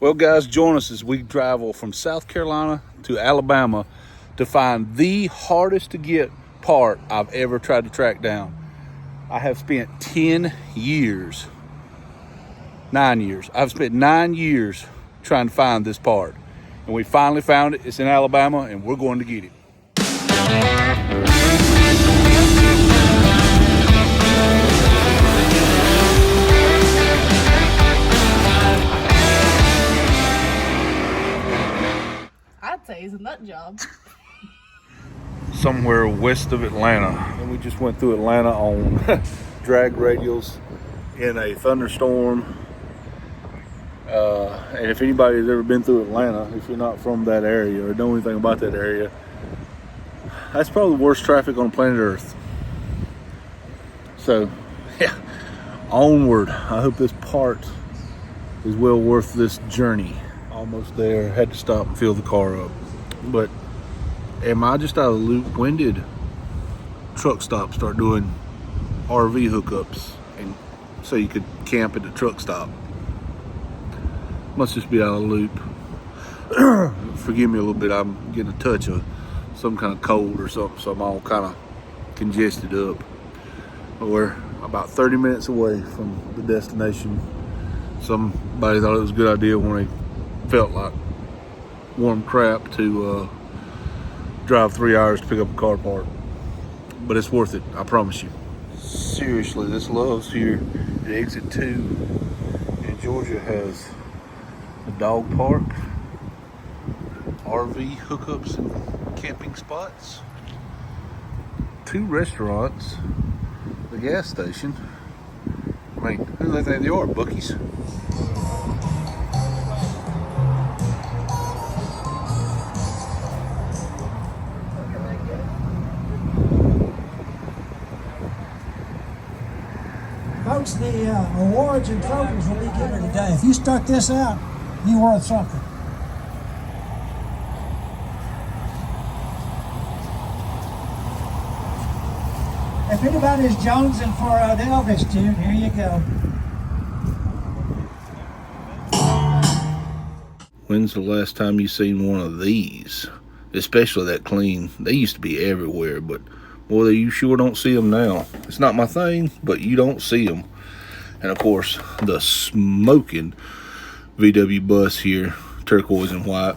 Well, guys, join us as we travel from South Carolina to Alabama to find the hardest to get part I've ever tried to track down. I have spent 9 years. I've spent 9 years trying to find this part. And we finally found it. It's in Alabama, and we're going to get it. I'd say it's a nut job. Somewhere west of Atlanta. And we just went through Atlanta on drag radials in a thunderstorm. And if anybody's ever been through Atlanta, if you're not from that area or know anything about that area, that's probably the worst traffic on planet Earth. So, yeah, onward. I hope this part is well worth this journey. Almost there. Had to stop and fill the car up. But am I just out of the loop? When did truck stops start doing RV hookups and so you could camp at the truck stop? Must just be out of the loop. Forgive me a little bit. I'm getting a touch of some kind of cold or something, so I'm all kind of congested up. But we're about 30 minutes away from the destination. Somebody thought it was a good idea when they felt like warm crap to drive 3 hours to pick up a car part. But it's worth it, I promise you. Seriously, this Love's here at exit 2 in Georgia has a dog park, RV hookups and camping spots, 2 restaurants, the gas station. I mean, who do they think they are, bookies? Folks, the awards and trophies will be given today. If you stuck this out, you worth something. If anybody's jonesing for an Elvis tune, here you go. When's the last time you seen one of these? Especially that clean. They used to be everywhere, but boy, you sure don't see them now. It's not my thing, but you don't see them. And of course, the smoking VW bus here, turquoise and white.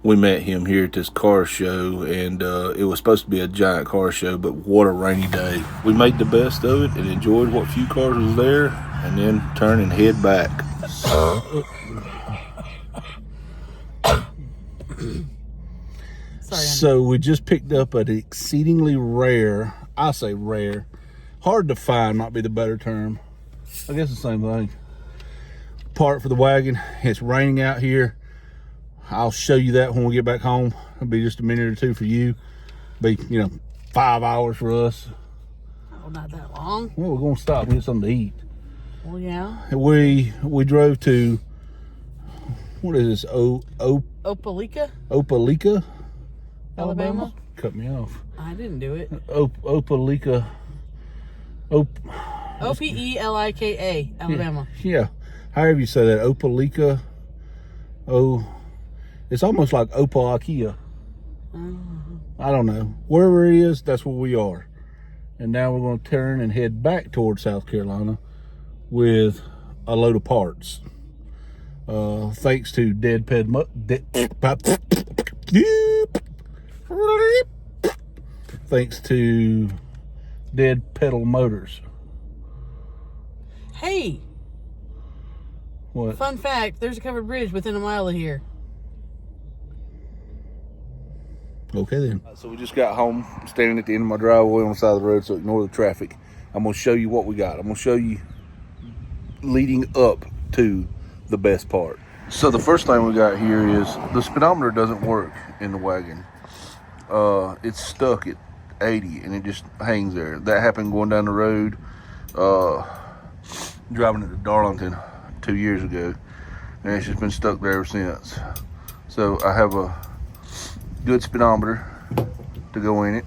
We met him here at this car show, and it was supposed to be a giant car show, but what a rainy day. We made the best of it and enjoyed what few cars was there, and then turn and head back. So we just picked up an exceedingly rare, I say rare, hard to find might be the better term. I guess the same thing. Part for the wagon. It's raining out here. I'll show you that when we get back home. It'll be just a minute or two for you. Be, 5 hours for us. Oh, not that long. Well, we're gonna stop and get something to eat. Well, yeah. We drove to, what is this? Opelika, Alabama? Cut me off. I didn't do it. Opelika. Opelika, Alabama. Yeah. However you say that. Opelika. It's almost like Opelika. I don't know. Wherever it is, that's where we are. And now we're going to turn and head back towards South Carolina with a load of parts. Thanks to thanks to Dead Pedal Motors. Hey. What? Fun fact, there's a covered bridge within a mile of here. Okay then. So we just got home, standing at the end of my driveway on the side of the road, so ignore the traffic. I'm going to show you what we got. I'm going to show you leading up to the best part. So the first thing we got here is the speedometer doesn't work in the wagon. It's stuck at 80 and it just hangs there. That happened going down the road, driving it to Darlington 2 years ago, and it's just been stuck there ever since. So I have a good speedometer to go in it.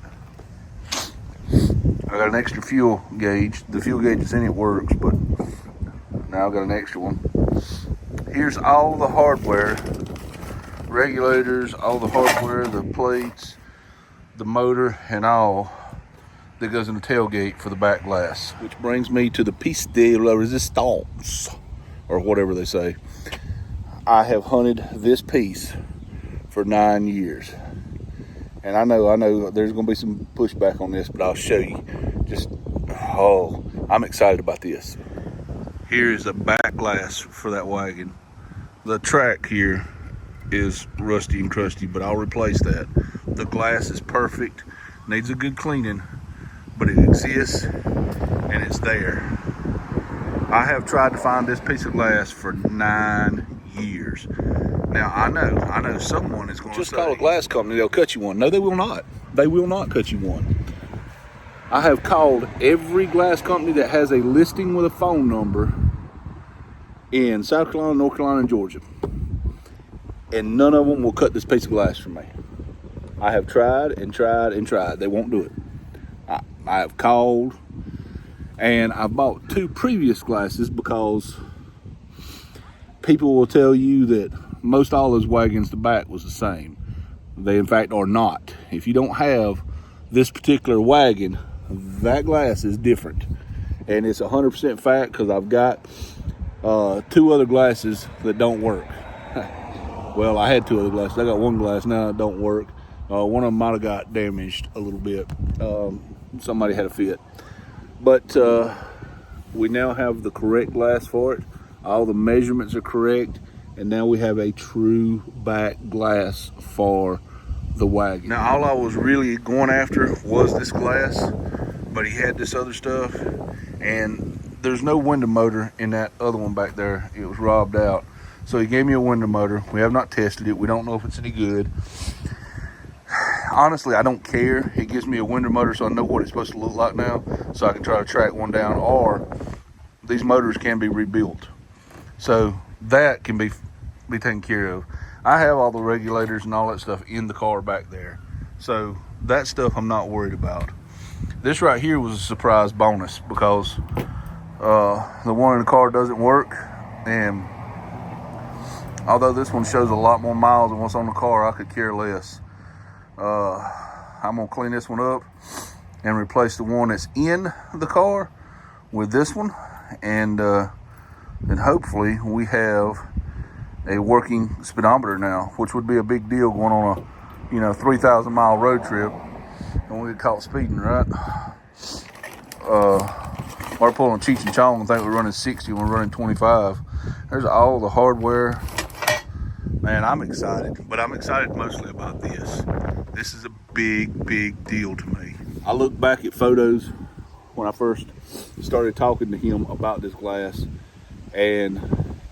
I got an extra fuel gauge. The fuel gauge that's in it works, but now I've got an extra one. Here's all the hardware, regulators, all the hardware, the plates, the motor, and all that goes in the tailgate for the back glass. Which brings me to the piece de resistance, or whatever they say. I have hunted this piece for 9 years. And I know there's gonna be some pushback on this, but I'll show you. I'm excited about this. Here is the back glass for that wagon. The track here is rusty and crusty, but I'll replace that. The glass is perfect, needs a good cleaning, but it exists and it's there. I have tried to find this piece of glass for 9 years. Now I know someone is going to just call a glass company, they'll cut you one. No, they will not. They will not cut you one. I have called every glass company that has a listing with a phone number in South Carolina, North Carolina, and Georgia, and none of them will cut this piece of glass for me. I have tried and tried and tried. They won't do it. I have called, and I bought 2 previous glasses because people will tell you that most all those wagons, the back was the same. They in fact are not. If you don't have this particular wagon, that glass is different. And it's 100% fact because I've got 2 other glasses that don't work. Well, I had 2 other glasses. I got 1 glass now that don't work. One of them might have got damaged a little bit. Somebody had a fit. But we now have the correct glass for it. All the measurements are correct. And now we have a true back glass for the wagon. Now, all I was really going after was this glass, but he had this other stuff, and there's no window motor in that other one back there. It was robbed out. So he gave me a window motor. We have not tested it. We don't know if it's any good. Honestly, I don't care. It gives me a window motor so I know what it's supposed to look like now, so I can try to track one down, or these motors can be rebuilt. So that can be taken care of. I have all the regulators and all that stuff in the car back there, so that stuff I'm not worried about. This right here was a surprise bonus because the one in the car doesn't work, and although this one shows a lot more miles than what's on the car, I could care less. I'm gonna clean this one up and replace the one that's in the car with this one, and then hopefully we have a working speedometer now, which would be a big deal going on a 3,000 mile road trip and we get caught speeding, right? We're pulling Cheech and Chong and think we're running 60 when we're running 25. There's all the hardware. Man, I'm excited, but I'm excited mostly about this. This is a big deal to me. I look back at photos when I first started talking to him about this glass, and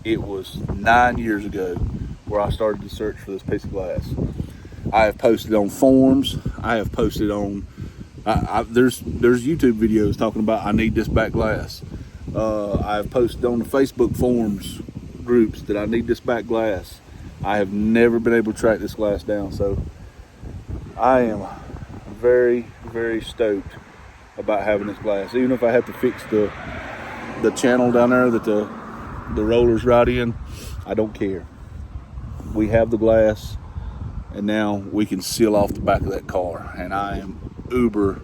it was 9 years ago where I started to search for this piece of glass. I have posted on forums. I have posted on, there's YouTube videos talking about I need this back glass. I have posted on the Facebook forums groups that I need this back glass. I have never been able to track this glass down, so I am very stoked about having this glass. Even if I have to fix the channel down there that the rollers right in, I don't care. We have the glass, and now we can seal off the back of that car, and I am uber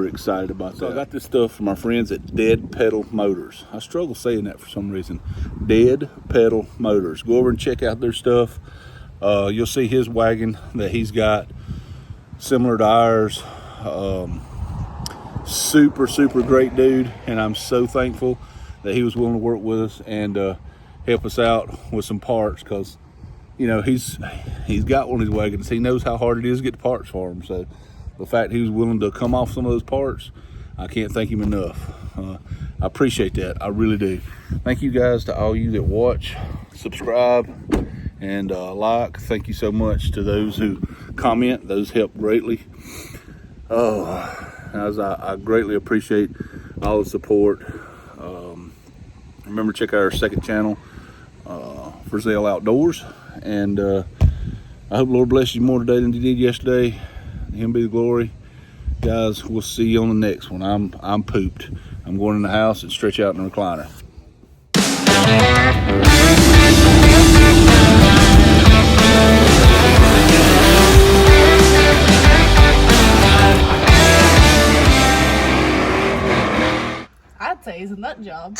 excited about that. So I got this stuff from our friends at Dead Pedal Motors. I struggle saying that for some reason. Dead Pedal Motors. Go over and check out their stuff. You'll see his wagon that he's got similar to ours. Super great dude, and I'm so thankful that he was willing to work with us and help us out with some parts, because he's got one of these wagons. He knows how hard it is to get the parts for him. So the fact he was willing to come off some of those parts, I can't thank him enough. I appreciate that. I really do. Thank you guys to all you that watch, subscribe, and like. Thank you so much to those who comment. Those help greatly. As I greatly appreciate all the support. Remember, check out our second channel, For Sale Outdoors, and I hope the Lord bless you more today than He did yesterday. Him be the glory. Guys, we'll see you on the next one. I'm pooped. I'm going in the house and stretch out in the recliner. I'd say it's a nut job.